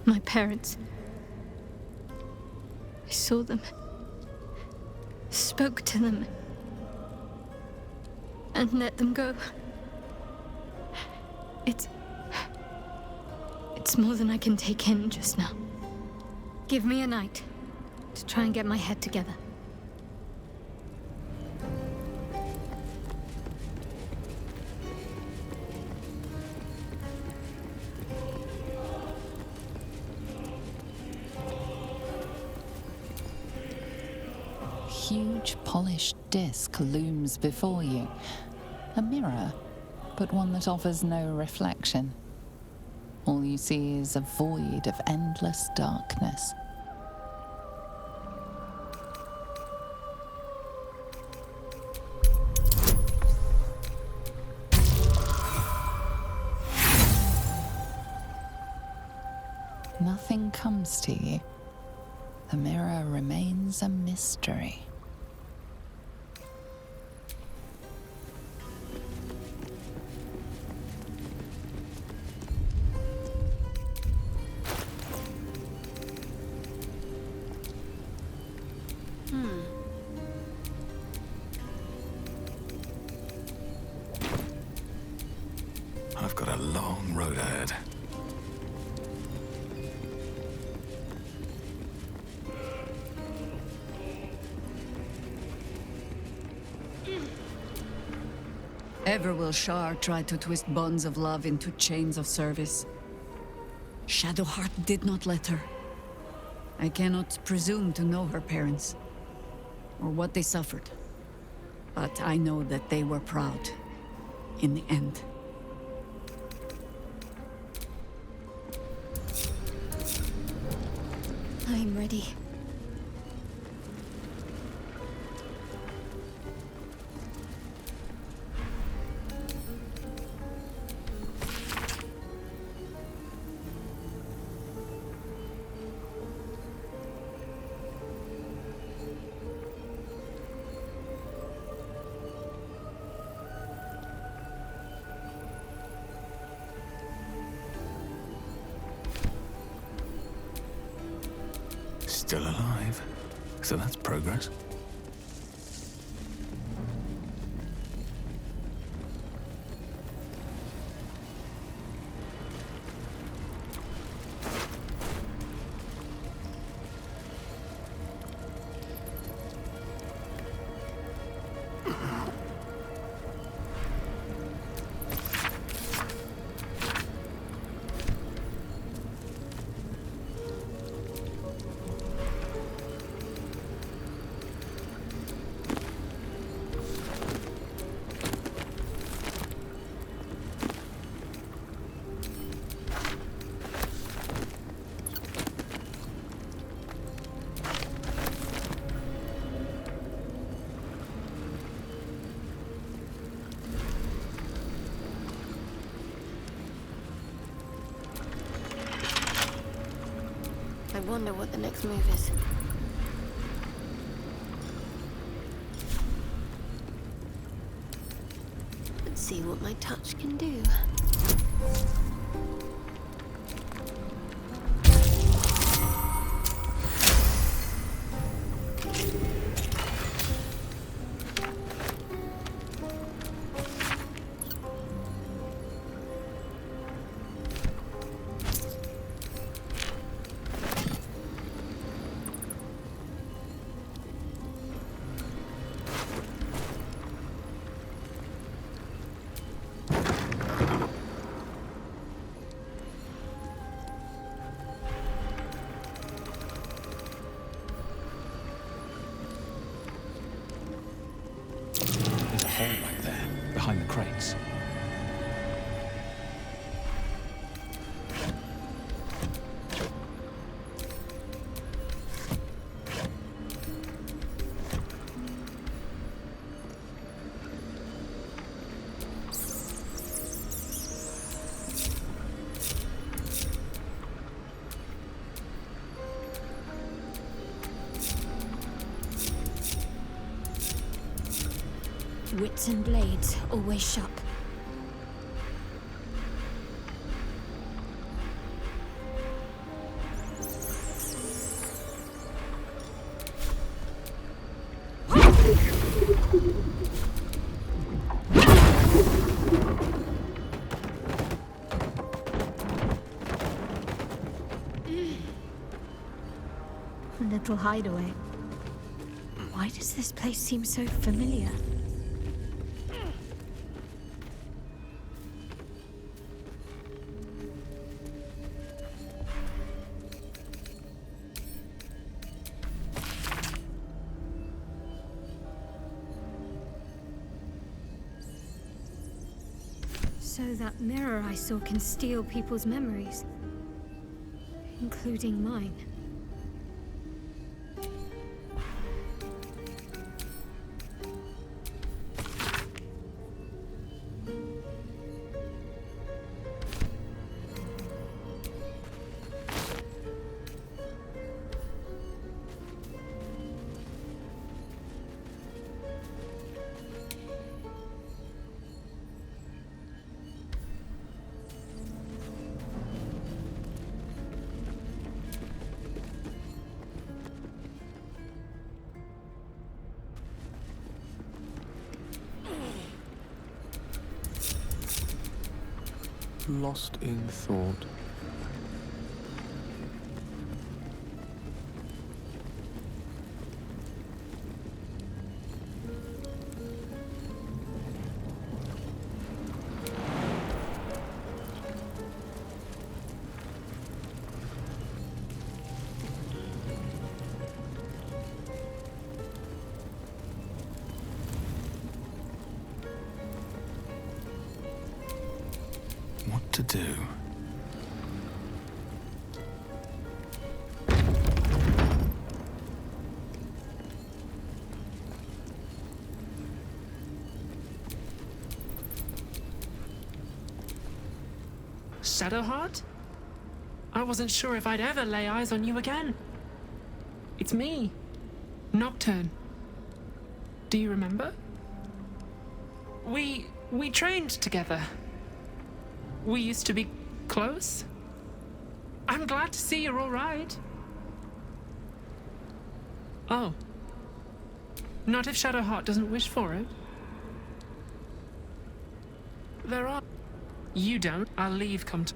My parents. I saw them. Spoke to them. And let them go. It's more than I can take in just now. Give me a night to try and get my head together. Huge polished disc looms before you. A mirror, but one that offers no reflection. All you see is a void of endless darkness. Nothing comes to you. The mirror remains a mystery. I've got a long road ahead. Ever will Shar try to twist bonds of love into chains of service? Shadowheart did not let her. I cannot presume to know her parents, or what they suffered. But I know that they were proud, in the end. I'm ready. Still alive. So that's progress. I wonder what the next move is. Let's see what my touch can do. There's a hole back there, behind the crates. Wits and blades, always sharp. mortal hideaway. Why does this place seem so familiar? So that mirror I saw can steal people's memories, including mine. Lost in thought. What to do? Shadowheart? I wasn't sure if I'd ever lay eyes on you again. It's me, Nocturne. Do you remember? We trained together. We used to be close. I'm glad to see you're all right. Oh. Not if Shadowheart doesn't wish for it. There are... You don't. I'll leave come to...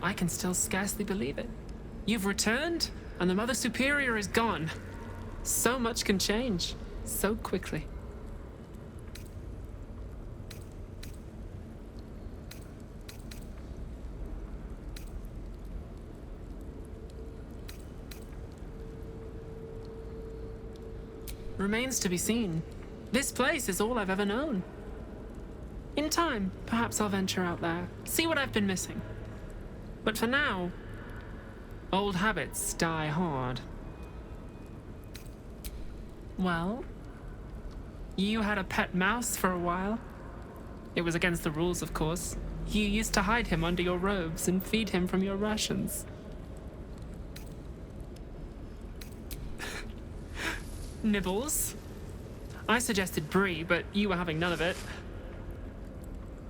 I can still scarcely believe it. You've returned, and the Mother Superior is gone. So much can change, so quickly. Remains to be seen. This place is all I've ever known. In time, perhaps I'll venture out there, see what I've been missing. But for now, old habits die hard. Well, you had a pet mouse for a while. It was against the rules, of course. You used to hide him under your robes and feed him from your rations. Nibbles. I suggested Bree, but you were having none of it.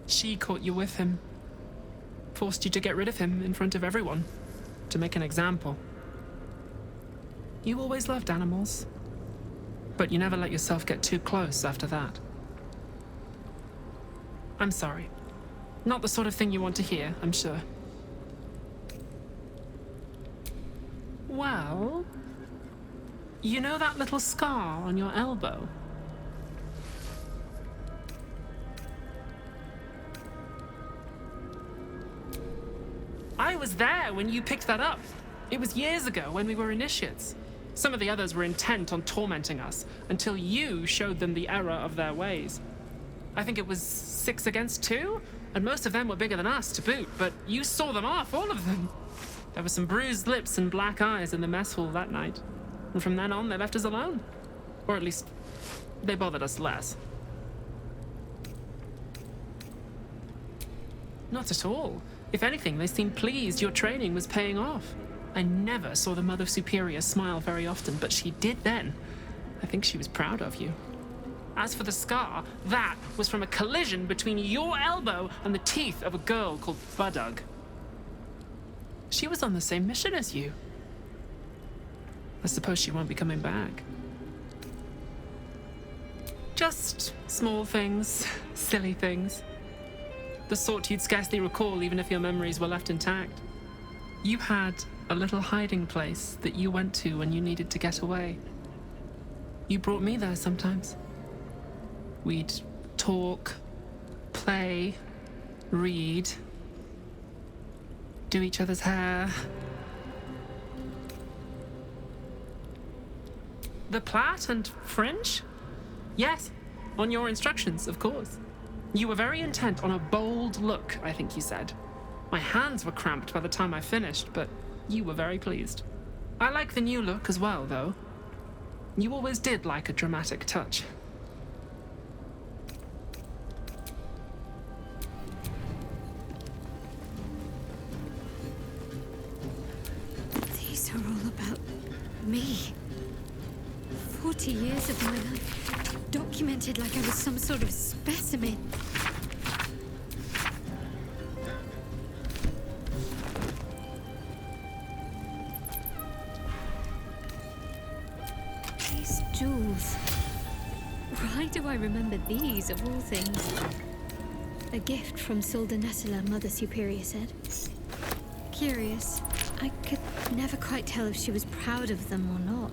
She caught you with him. Forced you to get rid of him in front of everyone. To make an example. You always loved animals. But you never let yourself get too close after that. I'm sorry. Not the sort of thing you want to hear, I'm sure. Well... You know that little scar on your elbow? I was there when you picked that up. It was years ago when we were initiates. Some of the others were intent on tormenting us until you showed them the error of their ways. I think it was 6 against 2, and most of them were bigger than us to boot, but you saw them off, all of them. There were some bruised lips and black eyes in the mess hall that night. And from then on, they left us alone. Or at least, they bothered us less. Not at all. If anything, they seemed pleased your training was paying off. I never saw the Mother Superior smile very often, but she did then. I think she was proud of you. As for the scar, that was from a collision between your elbow and the teeth of a girl called Baldur. She was on the same mission as you. I suppose she won't be coming back. Just small things, silly things. The sort you'd scarcely recall even if your memories were left intact. You had a little hiding place that you went to when you needed to get away. You brought me there sometimes. We'd talk, play, read, do each other's hair. The plait and fringe? Yes, on your instructions, of course. You were very intent on a bold look, I think you said. My hands were cramped by the time I finished, but you were very pleased. I like the new look as well, though. You always did like a dramatic touch. These are all about me. 40 years of my life, documented like I was some sort of specimen. These jewels. Why do I remember these of all things? A gift from Solda Nessela, Mother Superior said. Curious. I could never quite tell if she was proud of them or not.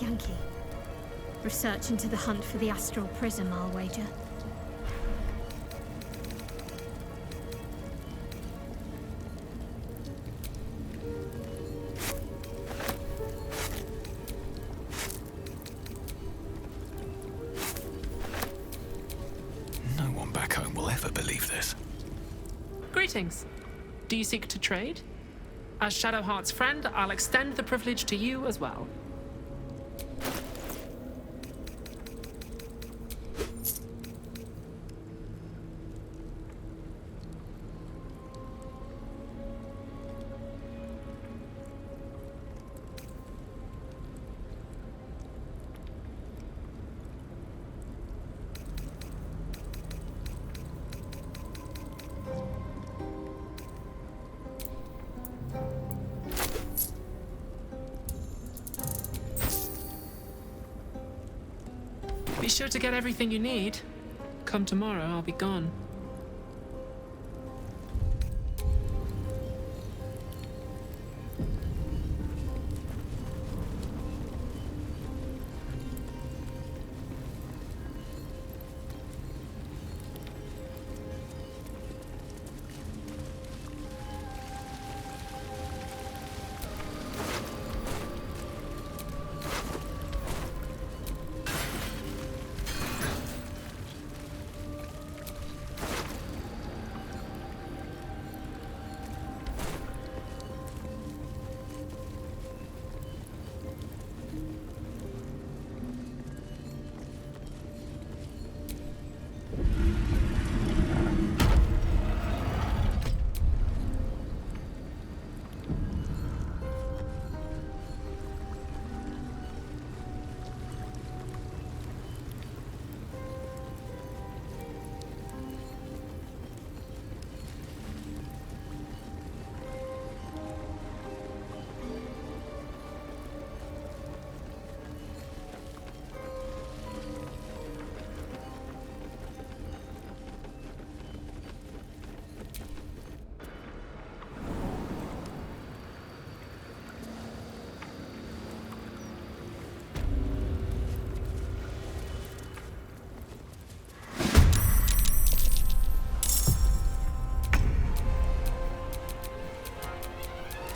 Yankee. Research into the hunt for the astral prism, I'll wager. No one back home will ever believe this. Greetings. Do you seek to trade? As Shadowheart's friend, I'll extend the privilege to you as well. Be sure to get everything you need. Come tomorrow, I'll be gone.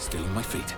Still on my feet.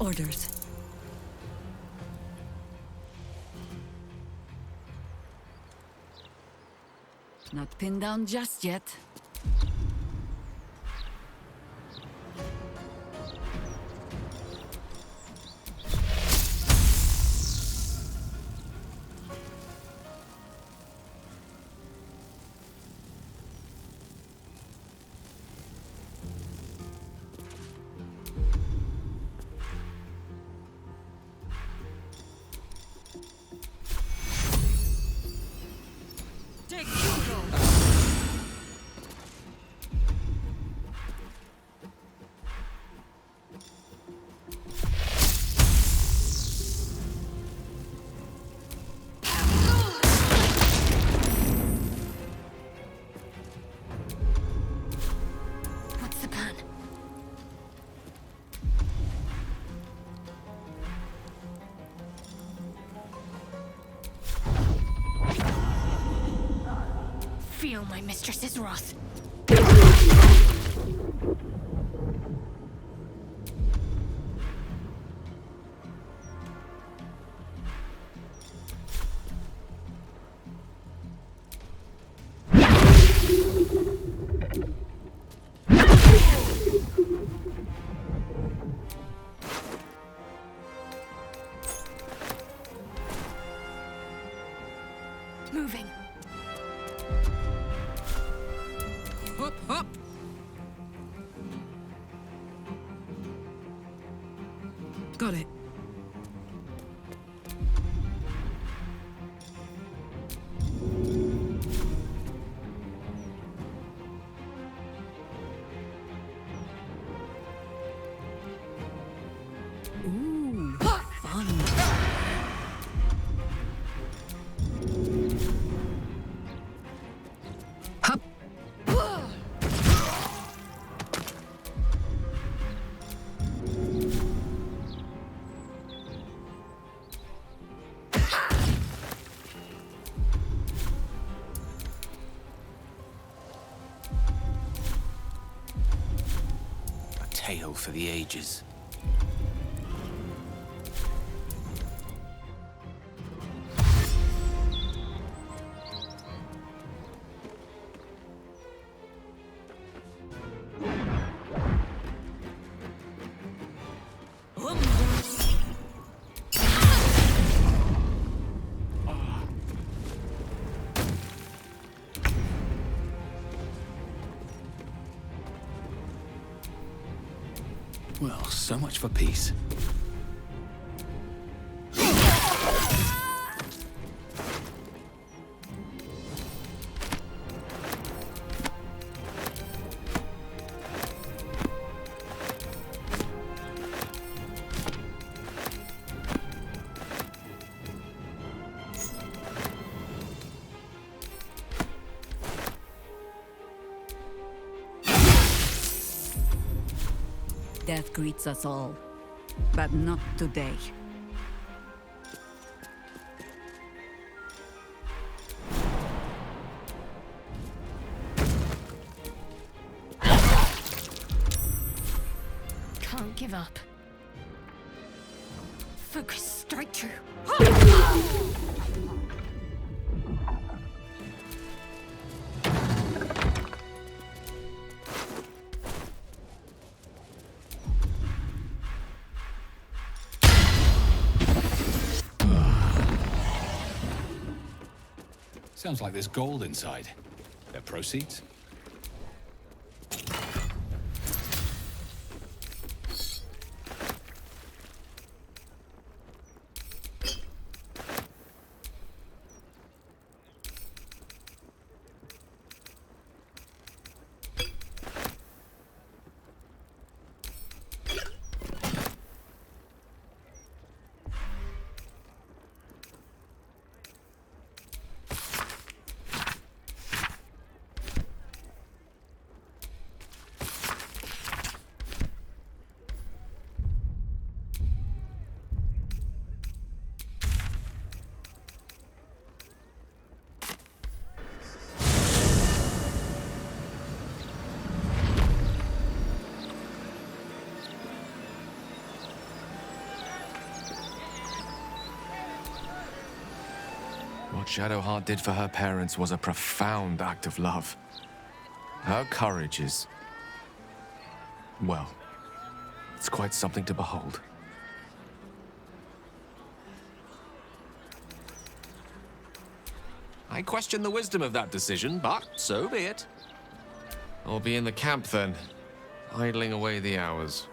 Orders. Not pinned down just yet. What's the plan? Feel my mistress's wrath. Moving. Hop, hop. Got it. Ooh, fun. Hop. A tale for the ages. Well, so much for peace. Death greets us all, but not today. Can't give up. Focus straight through. Sounds like there's gold inside. Their proceeds? What Shadowheart did for her parents was a profound act of love. Her courage is... well, it's quite something to behold. I question the wisdom of that decision, but so be it. I'll be in the camp then, idling away the hours.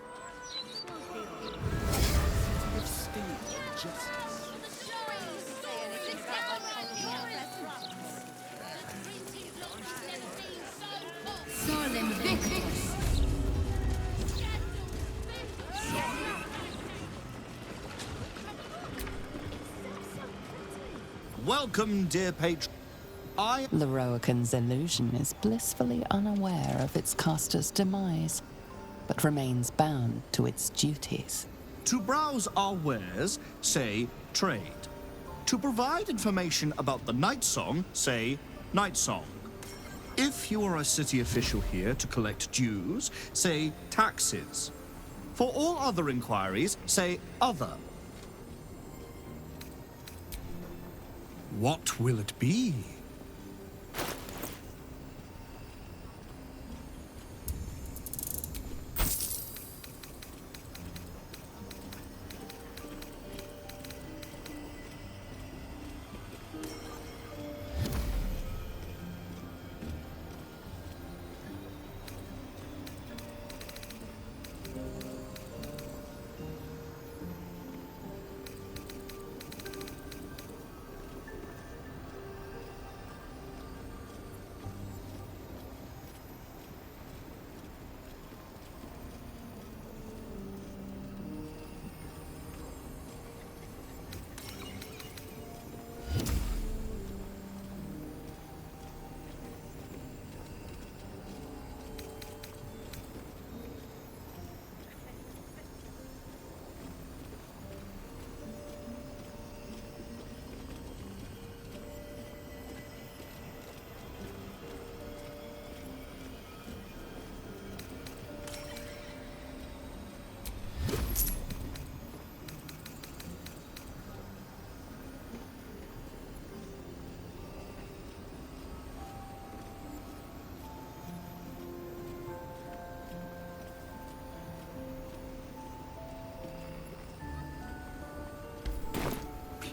Welcome, dear patron. Leroican's illusion is blissfully unaware of its caster's demise, but remains bound to its duties. To browse our wares, say trade. To provide information about the Night Song, say Night Song. If you are a city official here to collect dues, say taxes. For all other inquiries, say other. What will it be?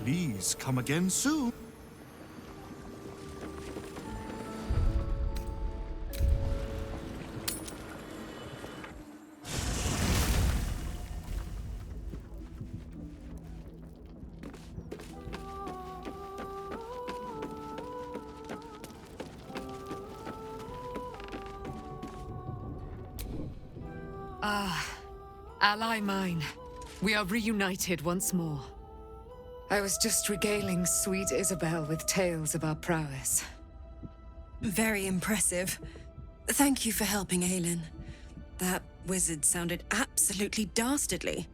Please come again soon. Ally mine, we are reunited once more. I was just regaling sweet Isabel with tales of our prowess. Very impressive. Thank you for helping Aelin. That wizard sounded absolutely dastardly.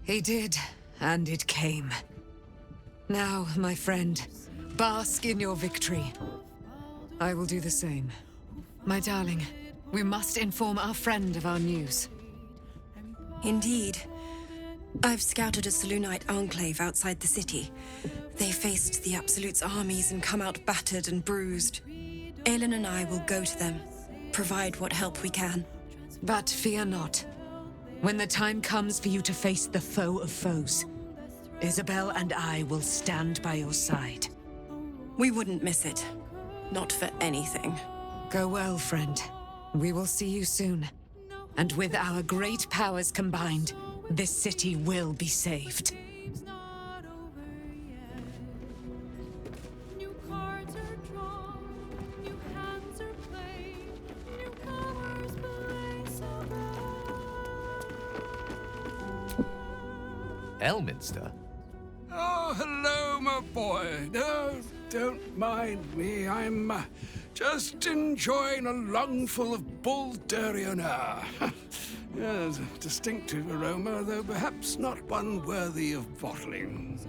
He did, and it came. Now, my friend, bask in your victory. I will do the same. My darling, we must inform our friend of our news. Indeed. I've scouted a Selûnite enclave outside the city. They faced the Absolute's armies and come out battered and bruised. Aelin and I will go to them, provide what help we can. But fear not. When the time comes for you to face the foe of foes, Isabel and I will stand by your side. We wouldn't miss it. Not for anything. Go well, friend. We will see you soon. And with our great powers combined, this city will be saved. Elminster? Oh, hello, my boy. No, don't mind me. I'm just enjoying a lungful of Baldurian air. Yes, a distinctive aroma, though perhaps not one worthy of bottling.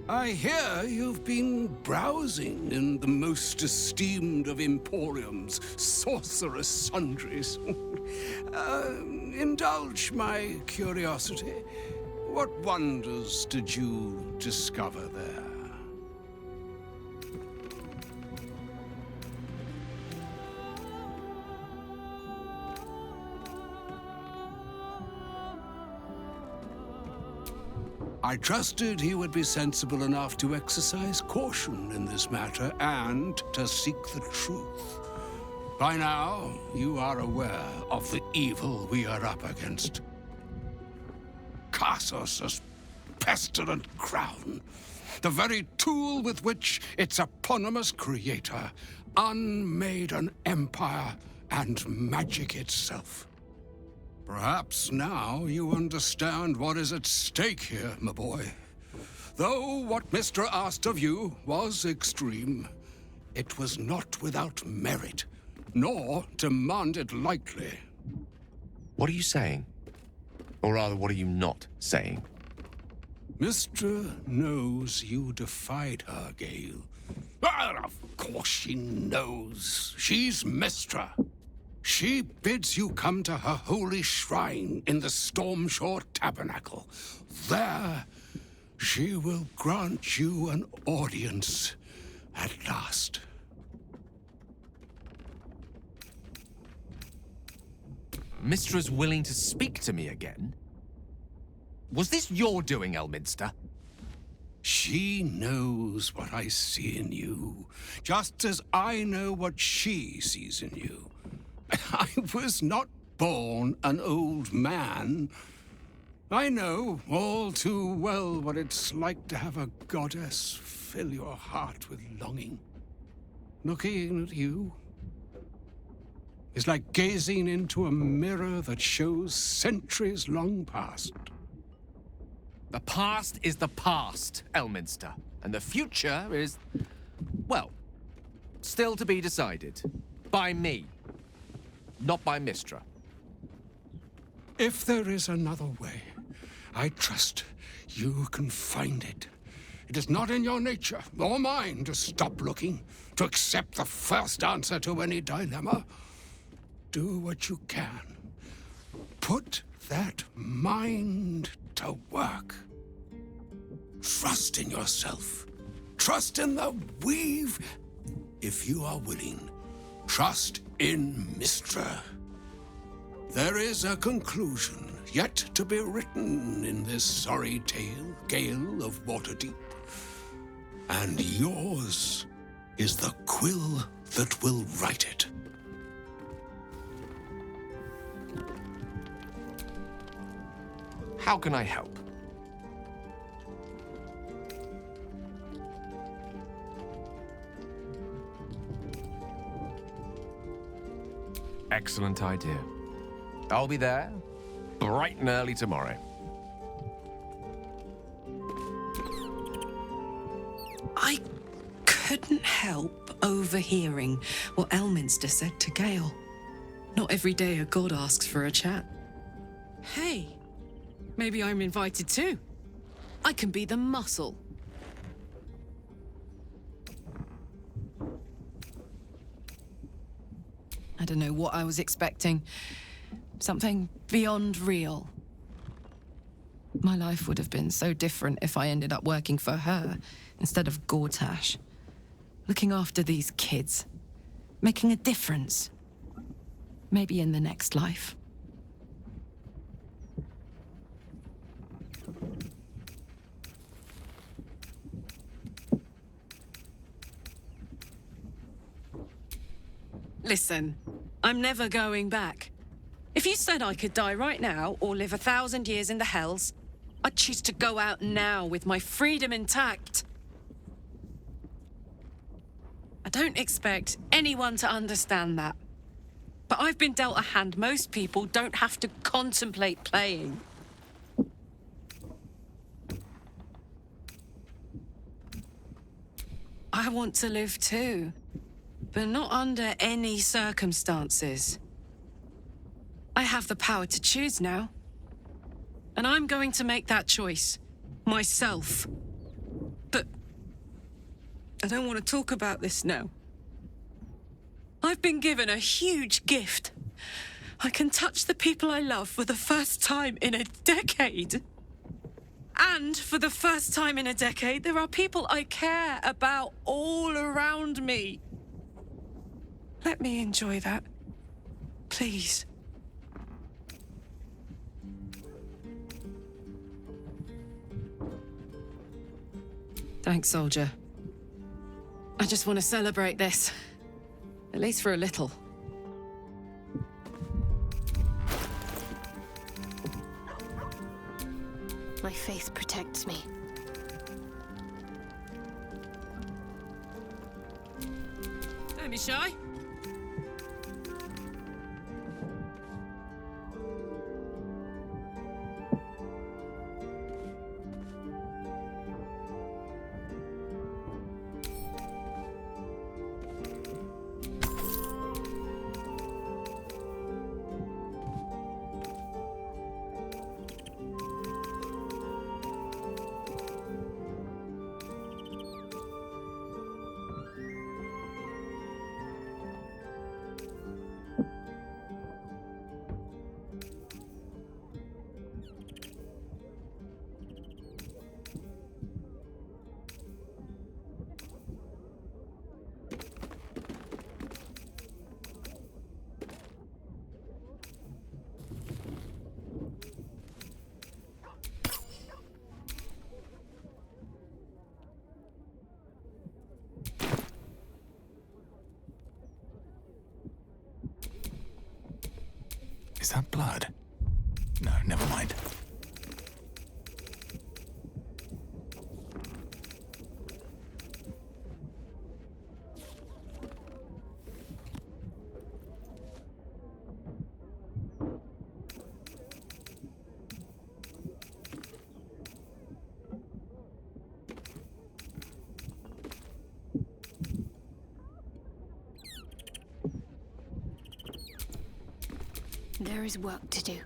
I hear you've been browsing in the most esteemed of emporiums, sorcerous sundries. Indulge my curiosity. What wonders did you discover there? I trusted he would be sensible enough to exercise caution in this matter and to seek the truth. By now, you are aware of the evil we are up against. Karsos' pestilent crown, the very tool with which its eponymous creator unmade an empire and magic itself. Perhaps now you understand what is at stake here, my boy. Though what Mr. asked of you was extreme, it was not without merit, nor demanded lightly. What are you saying? Or rather, what are you not saying? Mistra knows you defied her, Gale. Well, of course she knows. She's Mistra. She bids you come to her holy shrine in the Stormshore Tabernacle. There, she will grant you an audience at last. Mistra's willing to speak to me again? Was this your doing, Elminster? She knows what I see in you, just as I know what she sees in you. I was not born an old man. I know all too well what it's like to have a goddess fill your heart with longing. Looking at you is like gazing into a mirror that shows centuries long past. The past is the past, Elminster. And the future is, well, still to be decided. By me. Not by Mistra. If there is another way, I trust you can find it. It is not in your nature, or mine, to stop looking, to accept the first answer to any dilemma. Do what you can. Put that mind to work. Trust in yourself. Trust in the weave. If you are willing, trust in Mistra. There is a conclusion yet to be written in this sorry tale, Gale of Waterdeep. And yours is the quill that will write it. How can I help? Excellent idea. I'll be there bright and early tomorrow. I couldn't help overhearing what Elminster said to Gale. Not every day a god asks for a chat. Hey, maybe I'm invited too. I can be the muscle. I don't know what I was expecting. Something beyond real. My life would have been so different if I ended up working for her instead of Gortash. Looking after these kids. Making a difference. Maybe in the next life. Listen, I'm never going back. If you said I could die right now or live 1,000 years in the Hells, I'd choose to go out now with my freedom intact. I don't expect anyone to understand that. But I've been dealt a hand most people don't have to contemplate playing. I want to live too, but not under any circumstances. I have the power to choose now. And I'm going to make that choice. Myself. But I don't want to talk about this now. I've been given a huge gift. I can touch the people I love for the first time in a decade. And for the first time in a decade, there are people I care about all around me. Let me enjoy that. Please. Thanks, soldier. I just want to celebrate this. At least for a little. My faith protects me. Don't be shy. Is that blood? No, never mind. There is work to do.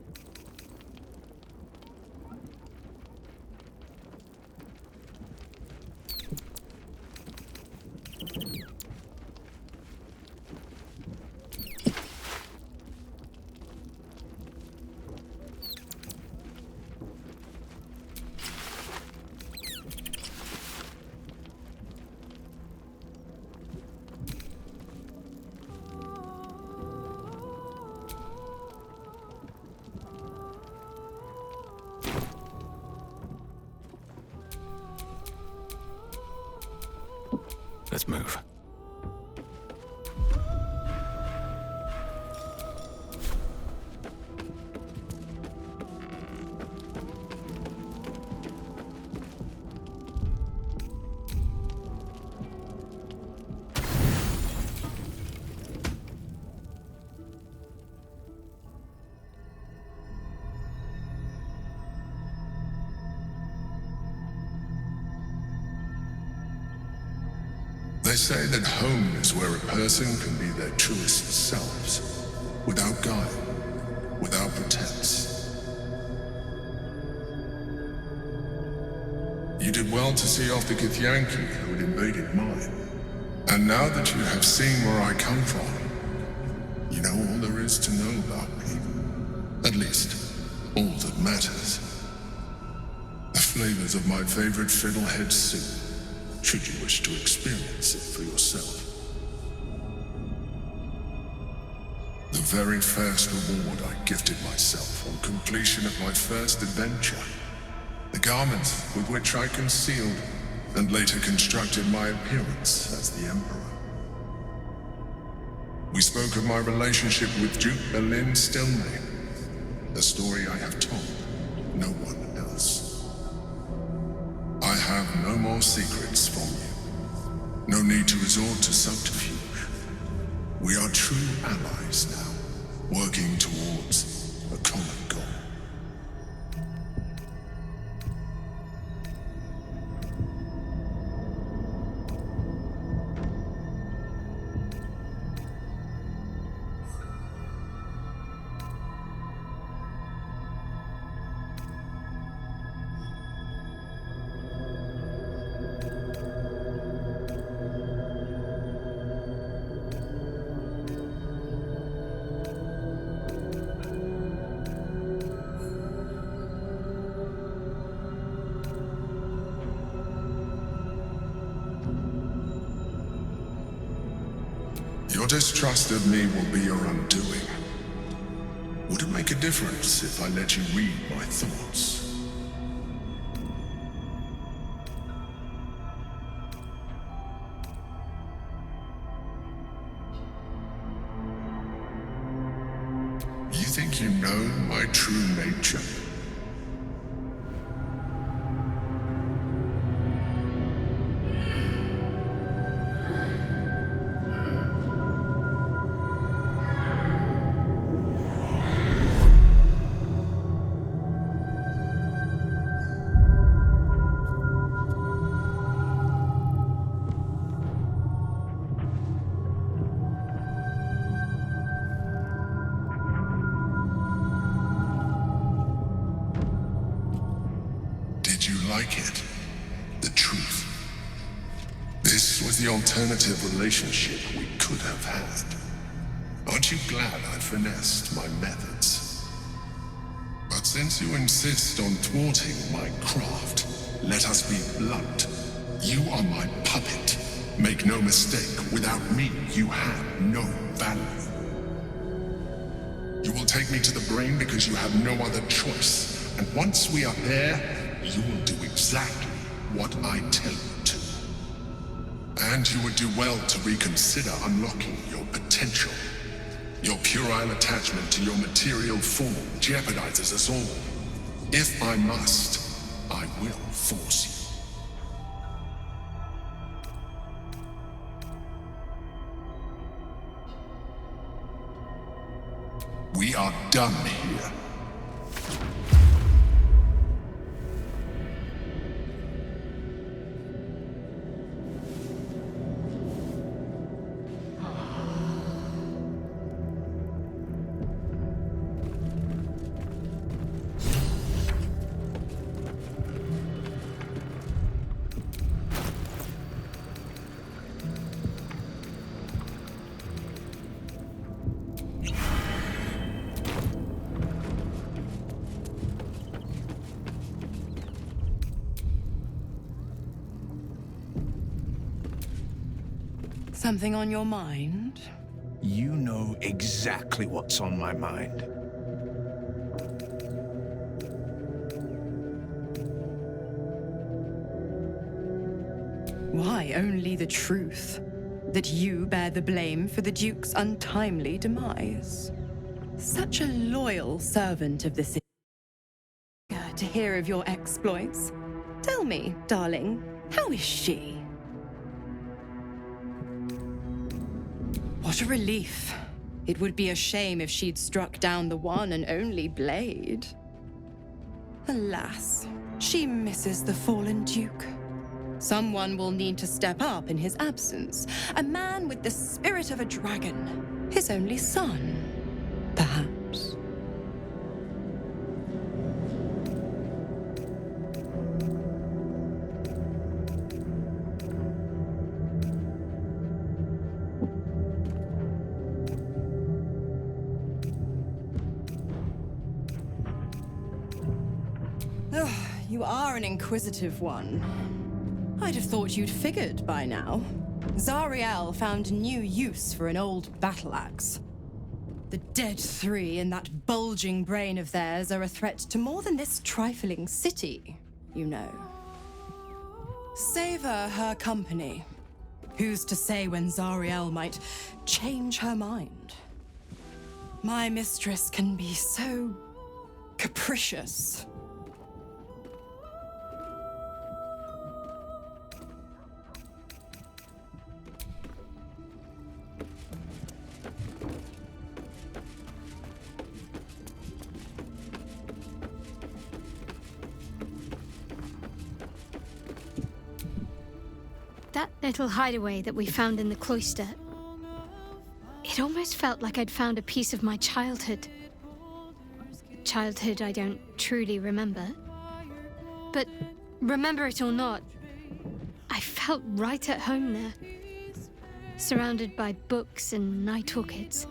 Let's move. They say that home is where a person can be their truest selves, without guile, without pretense. You did well to see off the Githyanki who had invaded mine. And now that you have seen where I come from, you know all there is to know about me. At least, all that matters. The flavors of my favorite fiddlehead soup, should you wish to experience it for yourself. The very first reward I gifted myself on completion of my first adventure. The garments with which I concealed and later constructed my appearance as the Emperor. We spoke of my relationship with Duke Berlin Stilmane. A story I have told no one else. I have no more secrets from you. No need to resort to subterfuge. We are true allies now, working towards a common goal. Your distrust of me will be your undoing. Would it make a difference if I let you read my thoughts? You think you know my true nature? Did you like it? The truth. This was the alternative relationship we could have had. Aren't you glad I finessed my methods? But since you insist on thwarting my craft, let us be blunt. You are my puppet. Make no mistake, without me, you have no value. You will take me to the brain because you have no other choice. And once we are there, you will do exactly what I tell you to. And you would do well to reconsider unlocking your potential. Your puerile attachment to your material form jeopardizes us all. If I must, I will force you. We are done here. Something on your mind? You know exactly what's on my mind. Why, only the truth. That you bear the blame for the Duke's untimely demise. Such a loyal servant of the city. To hear of your exploits. Tell me, darling, how is she? What a relief. It would be a shame if she'd struck down the one and only blade. Alas, she misses the fallen Duke. Someone will need to step up in his absence. A man with the spirit of a dragon. His only son, perhaps. You are an inquisitive one. I'd have thought you'd figured by now. Zariel found new use for an old battle axe. The dead three in that bulging brain of theirs are a threat to more than this trifling city, you know. Savor her company. Who's to say when Zariel might change her mind? My mistress can be so capricious. That little hideaway that we found in the cloister, it almost felt like I'd found a piece of my childhood. Childhood I don't truly remember. But remember it or not, I felt right at home there. Surrounded by books and night orchids.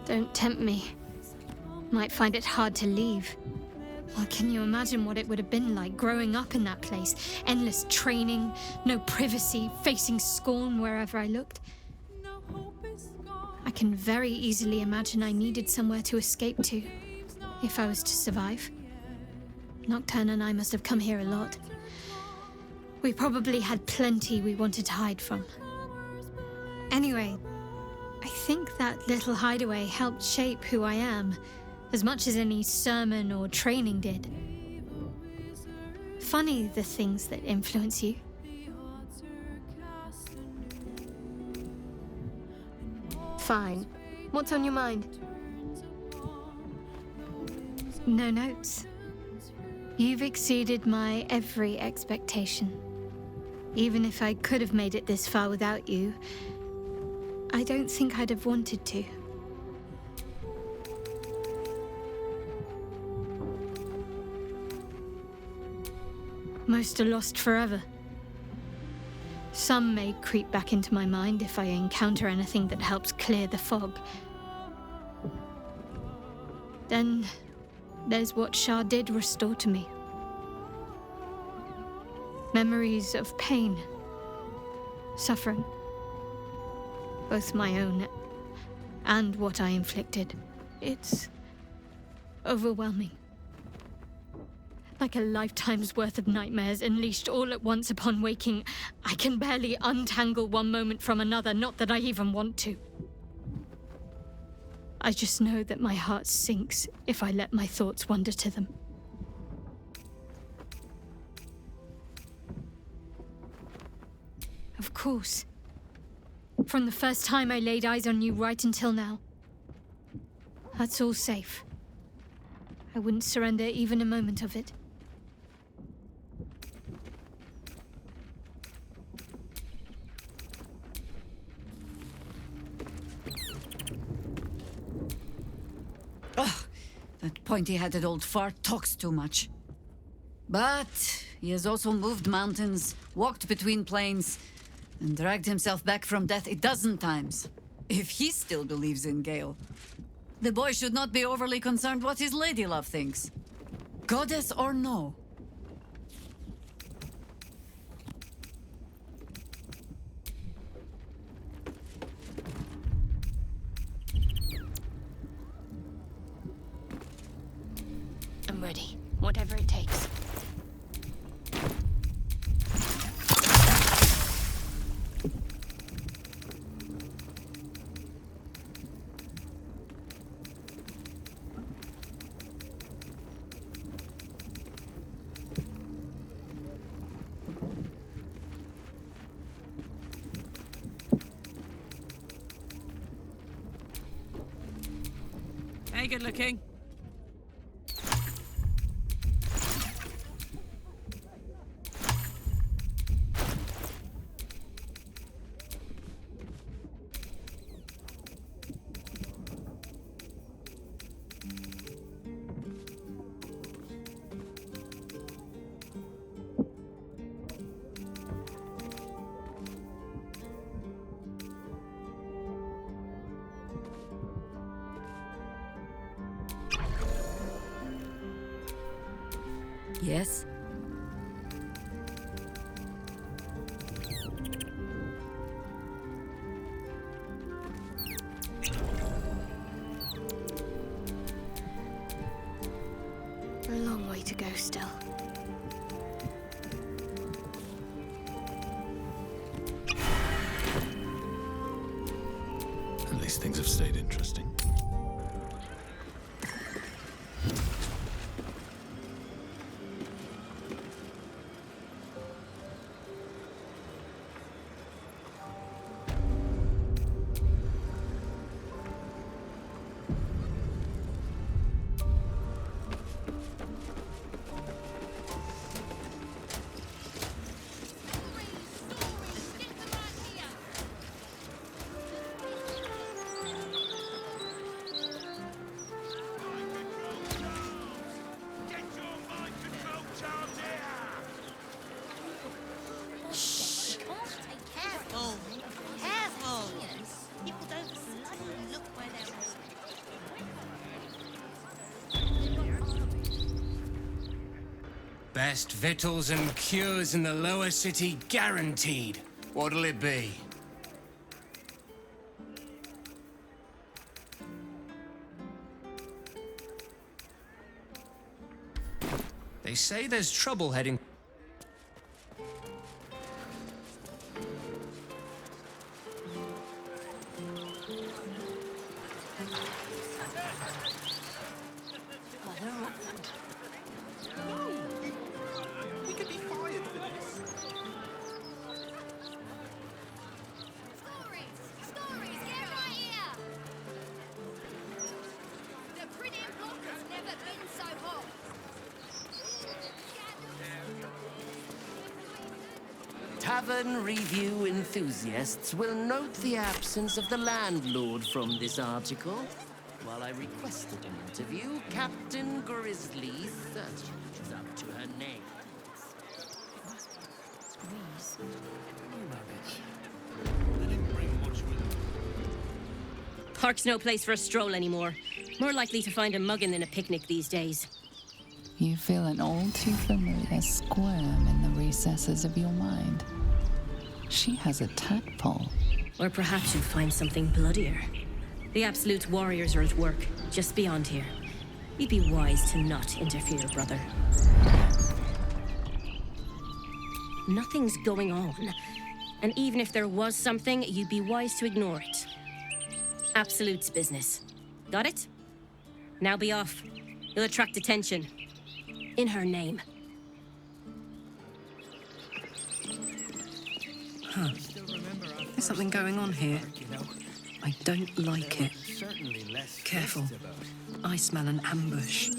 Don't tempt me. Might find it hard to leave. Well, can you imagine what it would have been like growing up in that place? Endless training, no privacy, facing scorn wherever I looked. I can very easily imagine I needed somewhere to escape to, if I was to survive. Nocturne and I must have come here a lot. We probably had plenty we wanted to hide from. Anyway, I think that little hideaway helped shape who I am, as much as any sermon or training did. Funny the things that influence you. Fine. What's on your mind? No notes. You've exceeded my every expectation. Even if I could have made it this far without you, I don't think I'd have wanted to. Most are lost forever. Some may creep back into my mind if I encounter anything that helps clear the fog. Then there's what Shah did restore to me. Memories of pain, suffering, both my own and what I inflicted. It's overwhelming. Like a lifetime's worth of nightmares unleashed all at once upon waking. I can barely untangle one moment from another, not that I even want to. I just know that my heart sinks if I let my thoughts wander to them. Of course. From the first time I laid eyes on you right until now. That's all safe. I wouldn't surrender even a moment of it. Ugh, that pointy-headed old fart talks too much. But he has also moved mountains, walked between plains, and dragged himself back from death 12 times. If he still believes in Gale, the boy should not be overly concerned what his ladylove thinks. Goddess or no. I'm ready, whatever it takes. Hey, good looking. Yes? A long way to go still. At least things have stayed interesting. Best victuals and cures in the lower city guaranteed. What'll it be? They say there's trouble heading. Tavern review enthusiasts will note the absence of the landlord from this article. While I requested an interview, Captain Grizzly certainly is up to her name. Park's no place for a stroll anymore. More likely to find a muggin than a picnic these days. You feel an all too familiar squirm in the recesses of your mind. She has a tadpole. Or perhaps you'll find something bloodier. The Absolute warriors are at work, just beyond here. You'd be wise to not interfere, brother. Nothing's going on. And even if there was something, you'd be wise to ignore it. Absolute's business. Got it? Now be off. You'll attract attention. In her name. Huh. There's something going on here. I don't like it. Careful. I smell an ambush.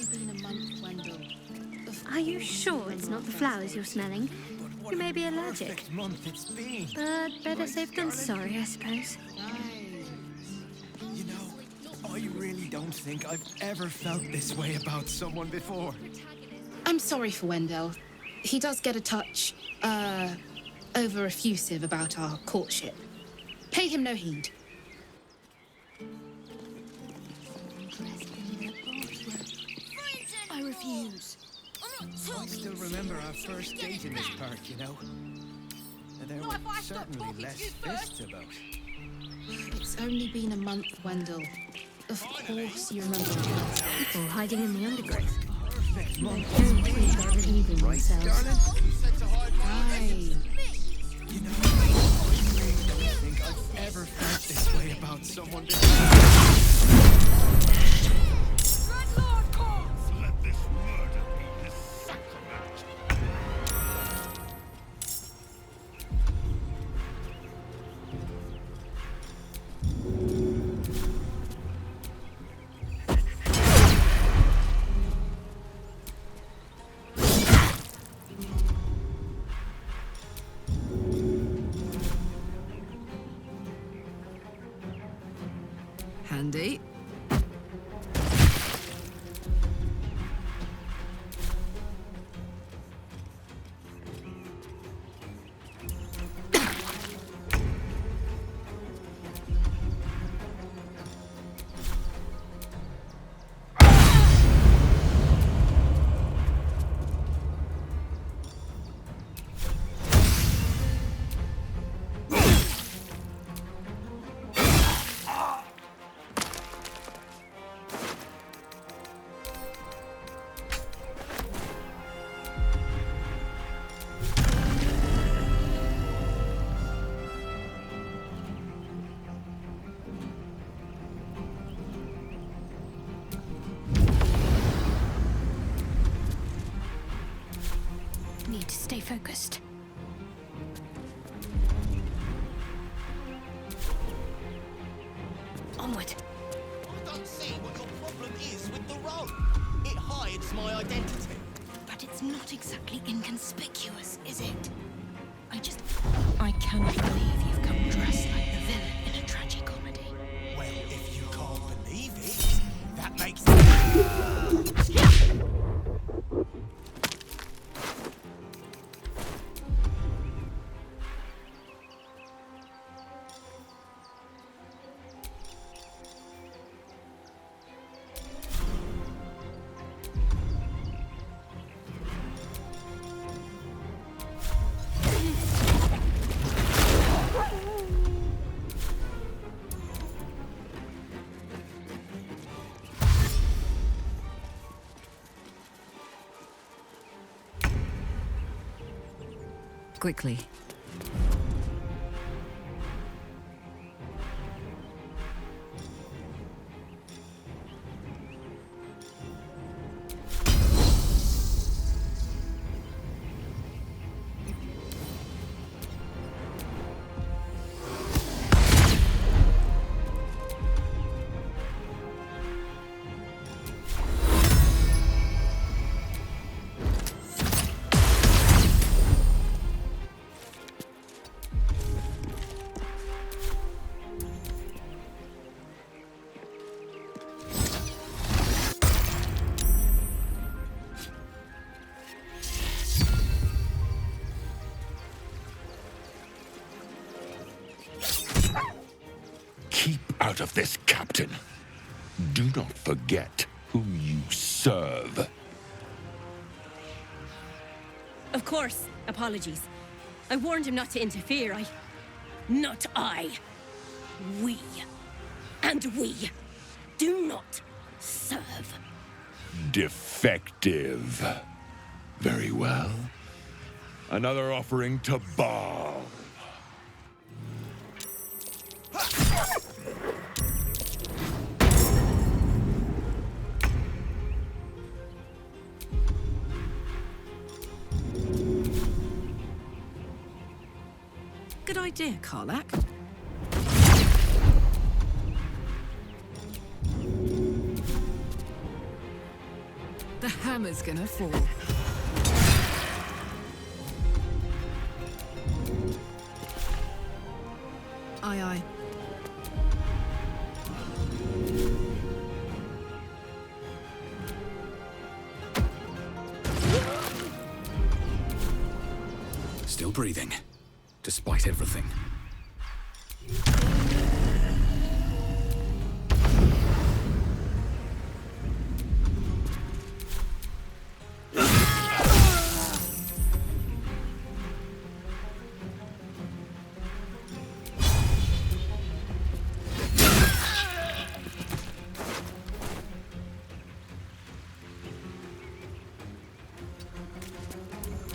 Are you sure it's not the flowers you're smelling? You may be allergic. But better safe than sorry, I suppose. You know, I really don't think I've ever felt this way about someone before. I'm sorry for Wendell. He does get a touch, over-effusive about our courtship. Pay him no heed. I refuse. I still remember our first date in this park, you know? There were certainly less fists about. It's only been a month, Wendell. Of course you remember. People hiding in the undergrowth. They don't think they're relieving themselves. Aye. You know, I really don't think I've ever felt this way about someone before. Let this murder be the sacrament. Handy. focused. Onward. I don't see what your problem is with the rope. It hides my identity. But it's not exactly inconspicuous, is it? I cannot believe you've come dressed like the villain in a tragicomedy. Well, if you can't believe it, that makes Quickly. Out of this, Captain. Do not forget who you serve. Of course. Apologies. I warned him not to interfere. Not I. We. And we do not serve. Defective. Very well. Another offering to Baal. Good idea, Karlak. The hammer's gonna fall. Aye, aye. Still breathing, despite everything.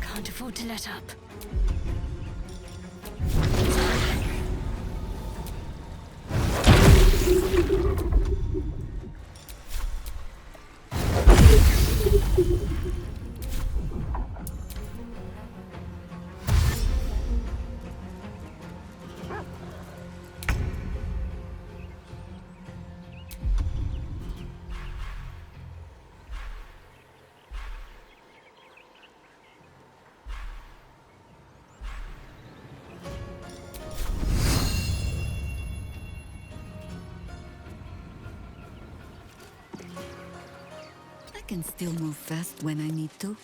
Can't afford to let up. I can still move fast when I need to.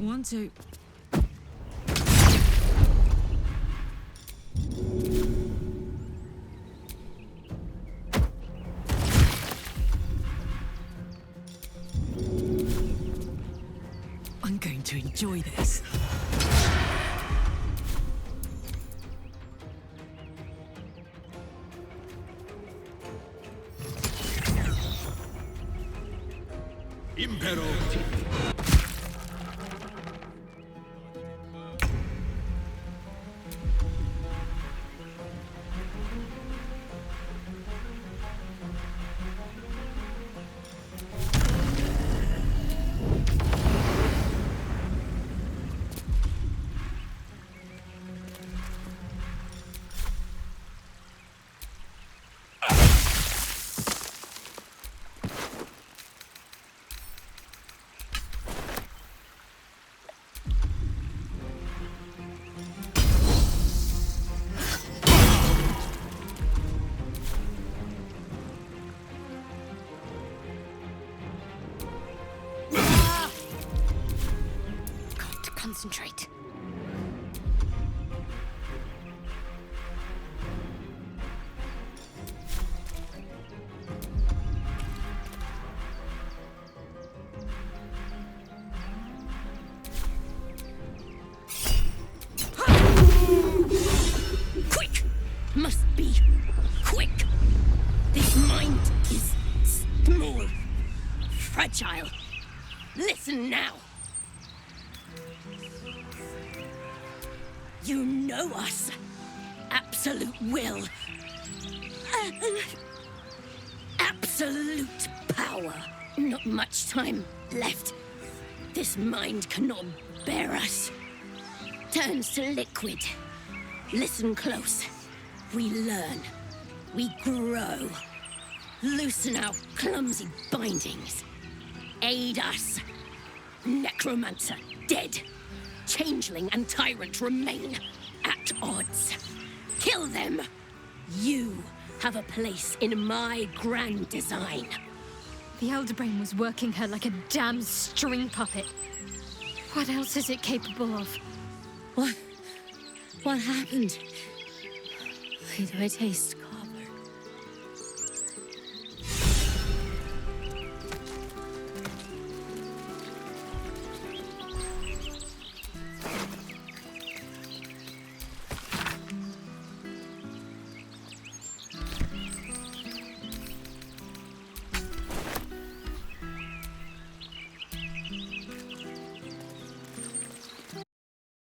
Want to... I'm going to enjoy this. Impero. Concentrate. Quick! Must be quick. This mind is small, fragile. Listen now. You know us. Absolute will. Absolute power. Not much time left. This mind cannot bear us. Turns to liquid. Listen close. We learn. We grow. Loosen our clumsy bindings. Aid us. Necromancer dead. Changeling and tyrant remain at odds. Kill them. You have a place in my grand design. The Elder Brain was working her like a damn string puppet. What else is it capable of? What happened? Why do I taste